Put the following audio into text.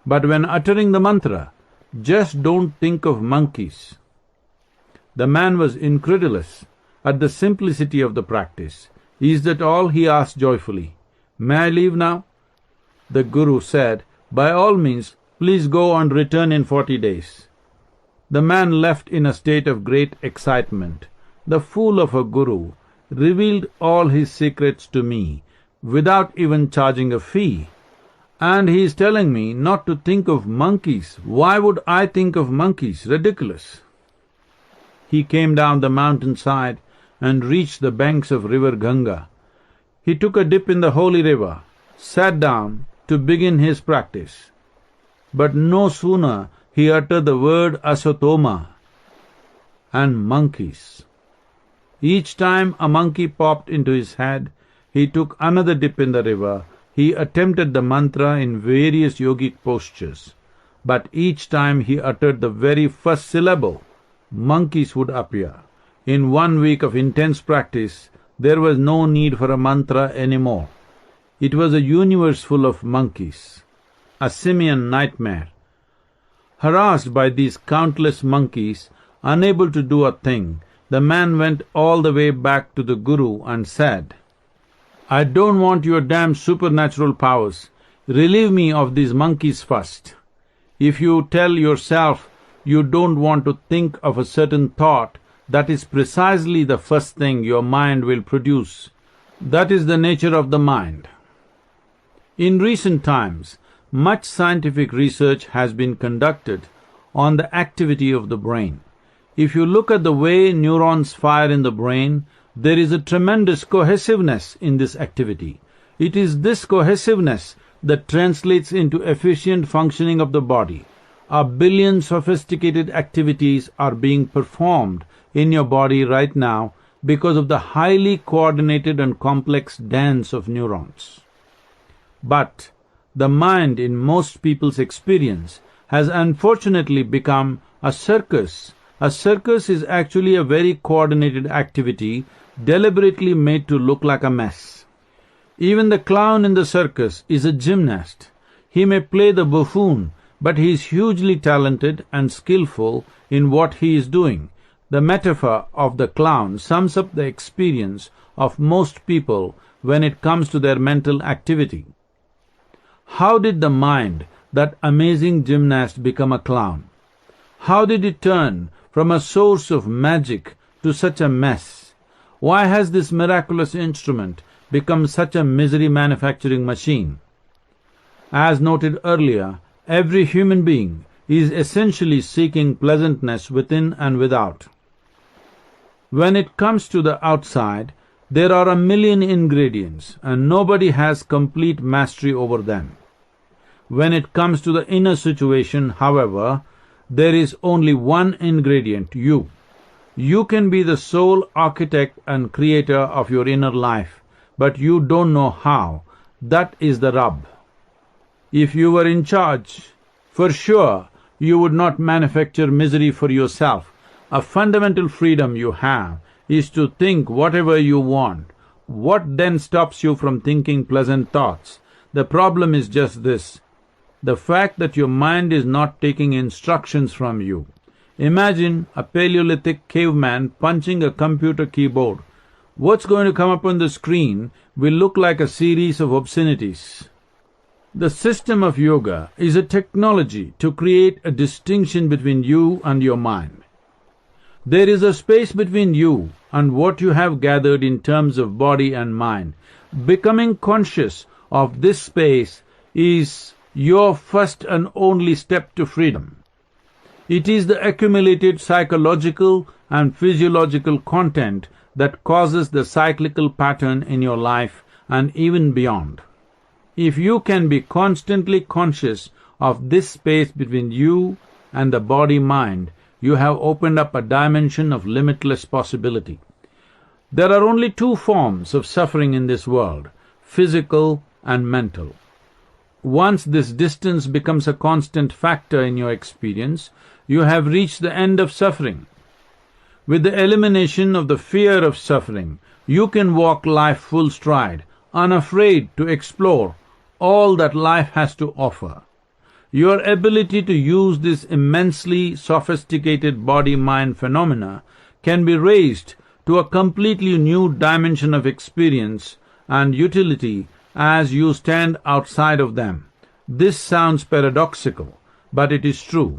But when uttering the mantra, just don't think of monkeys." The man was incredulous at the simplicity of the practice. "Is that all?" he asked joyfully. "May I leave now?" The Guru said, "By all means, please go and return in 40 days. The man left in a state of great excitement. The fool of a Guru revealed all his secrets to me without even charging a fee. And he is telling me not to think of monkeys. Why would I think of monkeys? Ridiculous." He came down the mountainside and reached the banks of river Ganga. He took a dip in the holy river, sat down to begin his practice. But no sooner he uttered the word asatoma and monkeys. Each time a monkey popped into his head, he took another dip in the river. He attempted the mantra in various yogic postures, but each time he uttered the very first syllable, monkeys would appear. In 1 week of intense practice, there was no need for a mantra anymore. It was a universe full of monkeys, a simian nightmare. Harassed by these countless monkeys, unable to do a thing, the man went all the way back to the Guru and said, "I don't want your damn supernatural powers. Relieve me of these monkeys first. If you tell yourself you don't want to think of a certain thought, that is precisely the first thing your mind will produce. That is the nature of the mind." In recent times, much scientific research has been conducted on the activity of the brain. If you look at the way neurons fire in the brain, there is a tremendous cohesiveness in this activity. It is this cohesiveness that translates into efficient functioning of the body. A billion sophisticated activities are being performed in your body right now because of the highly coordinated and complex dance of neurons. But the mind, in most people's experience, has unfortunately become a circus. A circus is actually a very coordinated activity, deliberately made to look like a mess. Even the clown in the circus is a gymnast. He may play the buffoon, but he is hugely talented and skillful in what he is doing. The metaphor of the clown sums up the experience of most people when it comes to their mental activity. How did the mind, that amazing gymnast, become a clown? How did it turn from a source of magic to such a mess? Why has this miraculous instrument become such a misery manufacturing machine? As noted earlier, every human being is essentially seeking pleasantness within and without. When it comes to the outside, there are 1,000,000 ingredients, and nobody has complete mastery over them. When it comes to the inner situation, however, there is only one ingredient, you. You can be the sole architect and creator of your inner life, but you don't know how. That is the rub. If you were in charge, for sure you would not manufacture misery for yourself. A fundamental freedom you have is to think whatever you want. What then stops you from thinking pleasant thoughts? The problem is just this: the fact that your mind is not taking instructions from you. Imagine a Paleolithic caveman punching a computer keyboard. What's going to come up on the screen will look like a series of obscenities. The system of yoga is a technology to create a distinction between you and your mind. There is a space between you and what you have gathered in terms of body and mind. Becoming conscious of this space is your first and only step to freedom. It is the accumulated psychological and physiological content that causes the cyclical pattern in your life and even beyond. If you can be constantly conscious of this space between you and the body-mind, you have opened up a dimension of limitless possibility. There are only two forms of suffering in this world: physical and mental. Once this distance becomes a constant factor in your experience, you have reached the end of suffering. With the elimination of the fear of suffering, you can walk life full stride, unafraid to explore all that life has to offer. Your ability to use this immensely sophisticated body-mind phenomena can be raised to a completely new dimension of experience and utility as you stand outside of them. This sounds paradoxical, but it is true.